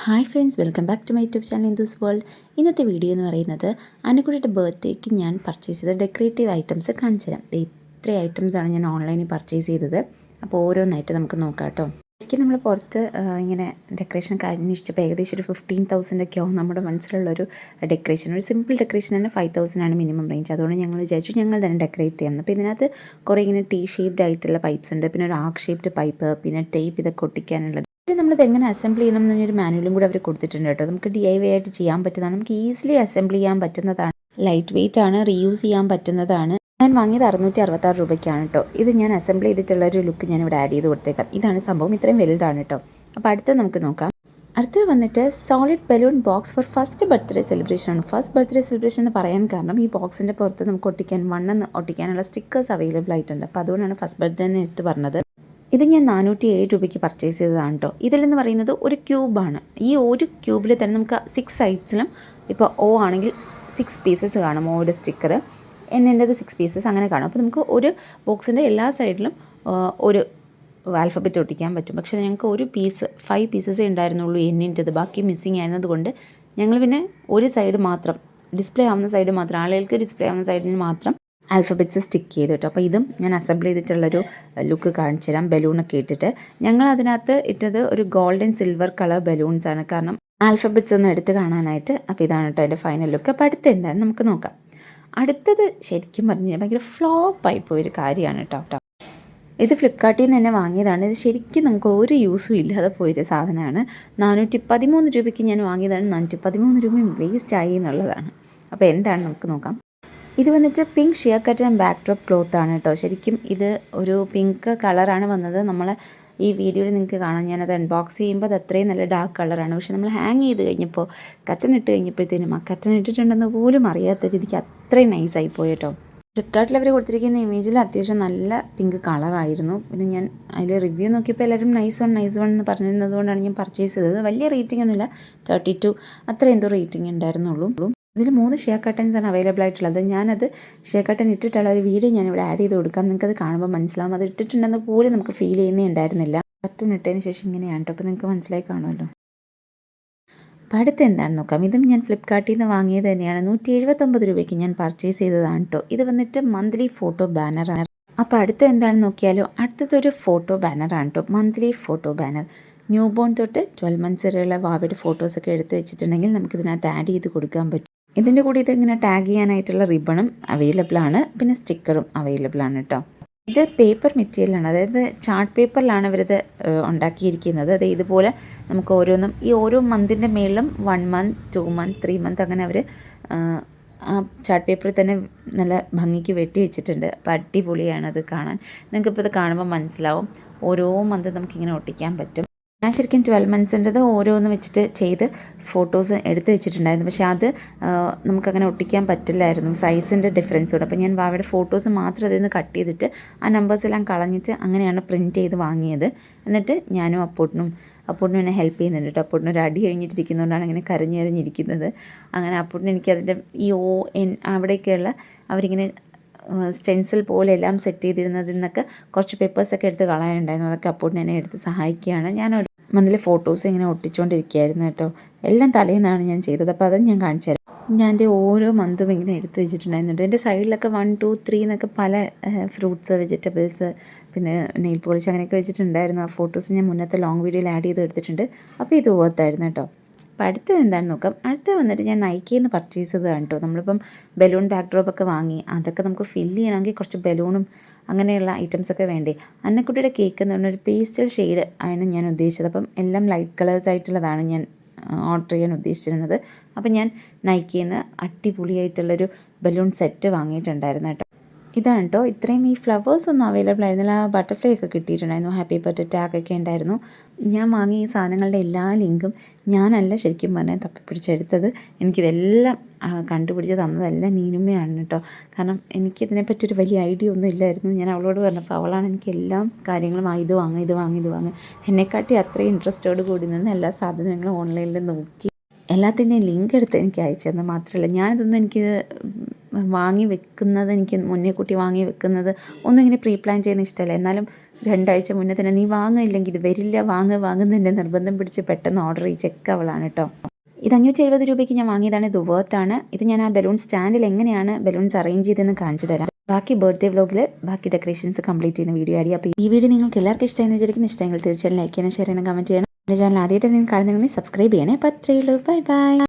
Hi friends, welcome back to my YouTube channel Indu's world. ഇന്നത്തെ video എന്ന് പറയുന്നത് അനുക്കുട്ടിയുടെ ബർത്ത്ഡേക്ക് ഞാൻ പർച്ചേസ് ചെയ്ത ഡെക്കറേറ്റീവ് ഐറ്റംസ് കാണിച്ചു തരാം. ഇത്രയും ഐറ്റംസാണ് ഞാൻ ഓൺലൈനിൽ പർച്ചേസ് ചെയ്തത്. അപ്പോൾ ഓരോന്നായിട്ട് നമുക്ക് നോക്കാം കേട്ടോ. ശരിക്കും നമ്മൾ പുറത്ത് ഇങ്ങനെ ഡെക്കറേഷൻ അന്വേഷിച്ചപ്പോൾ ഏകദേശം ഒരു 15,000 ഒക്കെ ആവും നമ്മുടെ മനസ്സിലുള്ളൊരു ഡെക്കറേഷൻ. ഒരു സിമ്പിൾ ഡെക്കറേഷൻ തന്നെ 5,000 ആണ് മിനിമം റേഞ്ച്. അതുകൊണ്ട് ഞങ്ങൾ വിചാരിച്ചു ഞങ്ങൾ തന്നെ ഡെക്കറേറ്റ് ചെയ്യാം. അപ്പോൾ ഇതിനകത്ത് കുറേ ഇങ്ങനെ T ഷേപ്ഡ് ആയിട്ടുള്ള പൈപ്പ്സ് ഉണ്ട്, പിന്നെ ഒരു ആർക്ക് ഷേപ്ഡ് പൈപ്പ്, പിന്നെ ടേപ്പ് ഇതൊക്കെ ഒട്ടിക്കാനുള്ളത്. നമ്മളിത് എങ്ങനെ അസംബിൾ ചെയ്യണം എന്നൊരു മാനുവലും കൂടെ അവർ കൊടുത്തിട്ടുണ്ട് കേട്ടോ. നമുക്ക് DIY ആയിട്ട് ചെയ്യാൻ പറ്റുന്നതാണ്, നമുക്ക് ഈസിലി അസംബിൾ ചെയ്യാൻ പറ്റുന്നതാണ്, ലൈറ്റ് വെയിറ്റ് ആണ്, റീയൂസ് ചെയ്യാൻ പറ്റുന്നതാണ്. ഞാൻ വാങ്ങിയത് 666 രൂപയ്ക്കാണ് കേട്ടോ. ഇത് ഞാൻ അസംബിൾ ചെയ്തിട്ടുള്ളൊരു ലുക്ക് ഞാനിവിടെ ആഡ് ചെയ്ത് കൊടുത്തേക്കാം. ഇതാണ് സംഭവം, ഇത്രയും വലുതാണ് കേട്ടോ. അപ്പോൾ അടുത്ത് നമുക്ക് നോക്കാം. അടുത്ത് വന്നിട്ട് solid balloon box for first birthday celebration ആണ്. ഫസ്റ്റ് ബർത്ത്ഡേ സെലിബ്രേഷൻ എന്ന് പറയാൻ കാരണം ഈ ബോക്സിൻ്റെ പുറത്ത് നമുക്ക് ഒട്ടിക്കാനുള്ള സ്റ്റിക്കേഴ്സ് അവൈലബിൾ ആയിട്ടുണ്ട്. അപ്പോൾ അതുകൊണ്ടാണ് ഫസ്റ്റ് ബർത്ത്ഡേ എന്ന് എടുത്ത് പറഞ്ഞത്. ഇത് ഞാൻ 407 രൂപയ്ക്ക് പർച്ചേസ് ചെയ്തതാണ് കേട്ടോ. ഇതിലെന്ന് പറയുന്നത് ഒരു ക്യൂബാണ്. ഈ ഒരു ക്യൂബിൽ തന്നെ നമുക്ക് 6 സൈഡ്സിലും ഇപ്പോൾ O ആണെങ്കിൽ 6 പീസസ് കാണും. ഓയുടെ സ്റ്റിക്കർ എൻ്റേത് 6 പീസസ് അങ്ങനെ കാണും. അപ്പോൾ നമുക്ക് ഒരു ബോക്സിൻ്റെ എല്ലാ സൈഡിലും ഒരു ആൽഫബറ്റ് ഒട്ടിക്കാൻ പറ്റും. പക്ഷേ ഞങ്ങൾക്ക് ഒരു 5 പീസസേ ഉണ്ടായിരുന്നുള്ളൂ എൻ്റേത്. ബാക്കി മിസ്സിങ് ആയിരുന്നത് കൊണ്ട് ഞങ്ങൾ പിന്നെ ഒരു സൈഡ് മാത്രം, ഡിസ്പ്ലേ ആവുന്ന സൈഡ് മാത്രം, ആളുകൾക്ക് ഡിസ്പ്ലേ ആവുന്ന സൈഡിന് മാത്രം ആൽഫബറ്റ്സ് സ്റ്റിക്ക് ചെയ്ത് കേട്ടോ. അപ്പോൾ ഇതും ഞാൻ അസംബിൾ ചെയ്തിട്ടുള്ളൊരു ലുക്ക് കാണിച്ചു തരാം. ബലൂണൊക്കെ ഇട്ടിട്ട് ഞങ്ങൾ അതിനകത്ത് ഇട്ടത് ഒരു ഗോൾഡൻ സിൽവർ കളർ ബലൂൺസ് ആണ്, കാരണം ആൽഫബറ്റ്സ് ഒന്ന് എടുത്ത് കാണാനായിട്ട്. അപ്പോൾ ഇതാണ് കേട്ടോ എൻ്റെ ഫൈനൽ ലുക്ക്. അപ്പോൾ അടുത്ത് എന്താണ് നമുക്ക് നോക്കാം. അടുത്തത് ശരിക്കും പറഞ്ഞു കഴിഞ്ഞാൽ ഭയങ്കര ഫ്ലോപ്പായി പോയൊരു കാര്യമാണ് കേട്ടോ. ഇത് ഫ്ലിപ്കാർട്ടിൽ നിന്ന് തന്നെ വാങ്ങിയതാണ്. ഇത് ശരിക്കും നമുക്ക് ഒരു യൂസും ഇല്ലാതെ പോയൊരു സാധനമാണ്. 413 രൂപയ്ക്ക് ഞാൻ വാങ്ങിയതാണ്. 413 രൂപയും വേസ്റ്റ് ആയി എന്നുള്ളതാണ്. അപ്പോൾ എന്താണ് നമുക്ക് നോക്കാം. ഇത് വന്നിട്ട് പിങ്ക് ഷിയർ കട്ടൻ ആൻഡ് ബാക്ക് ഡ്രോപ്പ് ക്ലോത്ത് ആണ് കേട്ടോ. ശരിക്കും ഇത് ഒരു പിങ്ക് കളറാണ് വന്നത്. നമ്മൾ ഈ വീഡിയോയിൽ നിങ്ങൾക്ക് കാണാം, ഞാനത് അൺബോക്സ് ചെയ്യുമ്പോൾ അത് അത്രയും നല്ല ഡാർക്ക് കളറാണ്. പക്ഷേ നമ്മൾ ഹാങ് ചെയ്ത് കഴിഞ്ഞപ്പോൾ കട്ടൻ ഇട്ട് കഴിഞ്ഞപ്പോഴത്തേനും ആ കട്ടൻ ഇട്ടിട്ടുണ്ടെന്ന് പോലും അറിയാത്ത രീതിക്ക് അത്രയും നൈസായി പോയി കേട്ടോ. ഫ്ലിപ്കാർട്ടിൽ അവർ കൊടുത്തിരിക്കുന്ന ഇമേജിൽ അത്യാവശ്യം നല്ല പിങ്ക് കളറായിരുന്നു. പിന്നെ ഞാൻ അതിൽ റിവ്യൂ നോക്കിയപ്പോൾ എല്ലാവരും നൈസ് വൺ എന്ന് പറഞ്ഞിരുന്നത് കൊണ്ടാണ് ഞാൻ പർച്ചേസ് ചെയ്തത്. വലിയ റേറ്റിംഗ് ഒന്നുമില്ല, 32 അത്ര എന്തോ റേറ്റിംഗ് ഉണ്ടായിരുന്നുള്ളൂ. ഇതിൽ 3 ഷിയർ കട്ടൻസാണ് അവൈലബിൾ ആയിട്ടുള്ളത്. ഞാനത് ഷിയർ കട്ടൻ ഇട്ടിട്ടുള്ള ഒരു വീഡിയോ ഞാനിവിടെ ആഡ് ചെയ്ത് കൊടുക്കാം. നിങ്ങൾക്കത് കാണുമ്പോൾ മനസ്സിലാവും. അത് ഇട്ടിട്ടുണ്ടെന്ന് പോലും നമുക്ക് ഫീൽ ചെയ്യുന്നേ ഉണ്ടായിരുന്നില്ല. കട്ടൻ ഇട്ടതിന് ശേഷം ഇങ്ങനെയാണ് കേട്ടോ. അപ്പോൾ നിങ്ങൾക്ക് മനസ്സിലായി കാണുമല്ലോ. അപ്പോൾ അടുത്ത് എന്താണെന്ന് നോക്കാം. ഇതും ഞാൻ ഫ്ലിപ്കാർട്ടിൽ നിന്ന് വാങ്ങിയത് തന്നെയാണ്. 179 രൂപയ്ക്ക് ഞാൻ പർച്ചേസ് ചെയ്തതാണ് കേട്ടോ. ഇത് വന്നിട്ട് മന്ത്ലി ഫോട്ടോ ബാനറാണ്. അപ്പോൾ അടുത്ത് എന്താണെന്ന് നോക്കിയാലോ, അടുത്തതൊരു ഫോട്ടോ ബാനറാണ് കേട്ടോ. Monthly photo banner. New born തൊട്ട് 12 മന്ത്സ് വരെയുള്ള വാവയുടെ ഫോട്ടോസൊക്കെ എടുത്ത് വെച്ചിട്ടുണ്ടെങ്കിൽ നമുക്കിതിനകത്ത് ആഡ് ചെയ്ത് കൊടുക്കാൻ പറ്റും. ഇതിൻ്റെ കൂടെ ഇതിങ്ങനെ ടാഗ് ചെയ്യാനായിട്ടുള്ള റിബണും അവൈലബിൾ ആണ്, പിന്നെ സ്റ്റിക്കറും അവൈലബിൾ ആണ് കേട്ടോ. ഇത് പേപ്പർ മെറ്റീരിയലാണ്, അതായത് ചാർട്ട് പേപ്പറിലാണ് ഇവരിത് ഉണ്ടാക്കിയിരിക്കുന്നത്. അത് ഇതുപോലെ നമുക്ക് ഓരോന്നും ഈ ഓരോ മന്തിൻ്റെ മേളിലും 1 മന്ത് 2 മന്ത് 3 മന്ത് അങ്ങനെ അവർ ആ ചാർട്ട് പേപ്പറിൽ തന്നെ നല്ല ഭംഗിക്ക് വെട്ടി വെച്ചിട്ടുണ്ട്. അപ്പോൾ അടിപൊളിയാണ് അത് കാണാൻ. നിങ്ങൾക്കിപ്പോൾ ഇത് കാണുമ്പോൾ മനസ്സിലാവും. ഓരോ മന്ത് നമുക്കിങ്ങനെ ഒട്ടിക്കാൻ പറ്റും. ഞാൻ ശരിക്കും 12 മന്ത്സിൻ്റെത് ഓരോന്ന് വെച്ചിട്ട് ചെയ്ത് ഫോട്ടോസ് എടുത്ത് വെച്ചിട്ടുണ്ടായിരുന്നു. പക്ഷേ അത് നമുക്കങ്ങനെ ഒട്ടിക്കാൻ പറ്റില്ലായിരുന്നു, സൈസിൻ്റെ ഡിഫറൻസോട്. അപ്പോൾ ഞാൻ വാവയുടെ ഫോട്ടോസ് മാത്രം അതിൽ നിന്ന് കട്ട് ചെയ്തിട്ട് ആ നമ്പേഴ്സെല്ലാം കളഞ്ഞിട്ട് അങ്ങനെയാണ് പ്രിൻറ്റ് ചെയ്ത് വാങ്ങിയത്. എന്നിട്ട് ഞാനും അപ്പൂട്ടനും എന്നെ ഹെൽപ്പ് ചെയ്യുന്നുണ്ട് കേട്ടോ. അപ്പൂട്ടനും ഒരു അടി കഴിഞ്ഞിട്ടിരിക്കുന്നതുകൊണ്ടാണ് ഇങ്ങനെ കരഞ്ഞിരിക്കുന്നത്. അങ്ങനെ അപ്പൂട്ടൻ എനിക്കതിൻ്റെ ഈ ON അവിടെയൊക്കെയുള്ള അവരിങ്ങനെ സ്റ്റെൻസിൽ പോലെ എല്ലാം സെറ്റ് ചെയ്തിരുന്നതിൽ നിന്നൊക്കെ കുറച്ച് പേപ്പേഴ്സൊക്കെ എടുത്ത് കളയാനുണ്ടായിരുന്നു. അതൊക്കെ അപ്പൂട്ടൻ എന്നെ എടുത്ത് സഹായിക്കുകയാണ്. ഞാനൊരു മന്തിലെ ഫോട്ടോസ് ഇങ്ങനെ ഒട്ടിച്ചുകൊണ്ടിരിക്കുകയായിരുന്നു കേട്ടോ. എല്ലാം തലേന്നാണ് ഞാൻ ചെയ്തത്. അപ്പോൾ അതും ഞാൻ കാണിച്ചു തരാം. ഞാൻ എൻ്റെ ഓരോ മന്തും ഇങ്ങനെ എടുത്ത് വെച്ചിട്ടുണ്ടായിരുന്നുണ്ട്. എൻ്റെ സൈഡിലൊക്കെ 1 2 3 എന്നൊക്കെ പല ഫ്രൂട്ട്സ്, വെജിറ്റബിൾസ്, പിന്നെ നെയിൽ പോളിഷ് അങ്ങനെയൊക്കെ വെച്ചിട്ടുണ്ടായിരുന്നു. ആ ഫോട്ടോസ് ഞാൻ മുന്നത്തെ ലോങ് വീഡിയോയിൽ ആഡ് ചെയ്ത് എടുത്തിട്ടുണ്ട്. അപ്പോൾ ഇത് ഓർത്തായിരുന്നു കേട്ടോ. അപ്പോൾ അടുത്തത് എന്താണെന്ന് നോക്കാം. അടുത്ത വന്നിട്ട് ഞാൻ നൈക്കിയിൽ നിന്ന് പർച്ചേസ് ചെയ്തതാണ് കേട്ടോ. നമ്മളിപ്പം ബലൂൺ ബാക്ക് ഡ്രോപ്പൊക്കെ വാങ്ങി അതൊക്കെ നമുക്ക് ഫില്ല് ചെയ്യണമെങ്കിൽ കുറച്ച് ബലൂണും അങ്ങനെയുള്ള ഐറ്റംസൊക്കെ വേണ്ടേ. അന്നക്കുട്ടിയുടെ കേക്ക് എന്ന് പറഞ്ഞൊരു പേസ്റ്റൽ ഷെയ്ഡ് ആണ് ഞാൻ ഉദ്ദേശിച്ചത്. അപ്പം എല്ലാം ലൈറ്റ് കളേഴ്സ് ആയിട്ടുള്ളതാണ് ഞാൻ ഓർഡർ ചെയ്യാൻ ഉദ്ദേശിച്ചിരുന്നത്. അപ്പം ഞാൻ നൈക്കിയിൽ നിന്ന് അടിപൊളിയായിട്ടുള്ളൊരു ബലൂൺ സെറ്റ് വാങ്ങിയിട്ടുണ്ടായിരുന്നു കേട്ടോ. ഇതാണ് കേട്ടോ. ഇത്രയും ഈ ഫ്ലവേഴ്സ് ഒന്നും അവൈലബിൾ ആയിരുന്നില്ല. ബട്ടർഫ്ലൈ ഒക്കെ കിട്ടിയിട്ടുണ്ടായിരുന്നു, ഹാപ്പി ബർത്ത്ഡേ ടാഗൊക്കെ ഉണ്ടായിരുന്നു. ഞാൻ വാങ്ങിയ ഈ സാധനങ്ങളുടെ എല്ലാ ലിങ്കും ഞാനല്ല ശരിക്കും പറഞ്ഞാൽ തപ്പിപ്പിടിച്ചെടുത്തത്. എനിക്കിതെല്ലാം കണ്ടുപിടിച്ച് തന്നതെല്ലാം നീനുമ്മയാണ് കേട്ടോ. കാരണം എനിക്കിതിനെപ്പറ്റിയൊരു വലിയ ഐഡിയ ഒന്നും ഇല്ലായിരുന്നു. ഞാൻ അവളോട് പറഞ്ഞപ്പോൾ അവളാണ് എനിക്ക് എല്ലാ കാര്യങ്ങളും ഇത് വാങ്ങുക എന്നെക്കാട്ടി അത്രയും ഇൻട്രസ്റ്റോട് കൂടി നിന്ന് എല്ലാ സാധനങ്ങളും ഓൺലൈനിൽ നോക്കി എല്ലാത്തിൻ്റെയും ലിങ്ക് എടുത്ത് എനിക്ക് അയച്ചു തന്നത് മാത്രമല്ല, ഞാനിതൊന്നും എനിക്ക് വാങ്ങി വെക്കുന്നത്, എനിക്ക് മുന്നേ കൂട്ടി വാങ്ങി വെക്കുന്നത് ഒന്നും ഇങ്ങനെ പ്രീ പ്ലാൻ ചെയ്യുന്ന ഇഷ്ടമല്ല. എന്നാലും 2 ആഴ്ച മുന്നേ തന്നെ നീ വാങ്ങില്ലെങ്കിൽ ഇത് വരില്ല, വാങ്ങുന്നതിൻ്റെ നിർബന്ധം പിടിച്ച് പെട്ടെന്ന് ഓർഡർ ചെയ്യിച്ചൊക്കെ അവളാണ് കേട്ടോ. ഇത് 570 രൂപയ്ക്ക് ഞാൻ വാങ്ങിയതാണ്. ഇത് വേർത്താണ്. ഇത് ഞാൻ ആ ബലൂൺ സ്റ്റാൻഡിൽ എങ്ങനെയാണ് ബലൂൺസ് അറേഞ്ച് ചെയ്തതെന്ന് കാണിച്ചു തരാം. ബാക്കി ബർത്ത്ഡേ വ്ലോഗിൽ ബാക്കി ഡെക്കറേഷൻസ് കംപ്ലീറ്റ് ചെയ്യുന്ന വീഡിയോ ആയി. അപ്പോൾ ഈ വീഡിയോ നിങ്ങൾക്ക് എല്ലാവർക്കും ഇഷ്ടമായെന്ന് വിചാരിക്കുന്ന, ഇഷ്ടമെങ്കിൽ തീർച്ചയായും ലൈക്ക് ചെയ്യണം, ഷെയർ ചെയ്യണം, കമൻറ്റ് ചെയ്യണം. എൻ്റെ ചാനൽ ആദ്യമായിട്ട് നിങ്ങൾ കാണുന്നുണ്ടെങ്കിൽ സബ്സ്ക്രൈബ് ചെയ്യണേ. അപ്പോൾ അത്രയേ ഉള്ളൂ. Bye bye.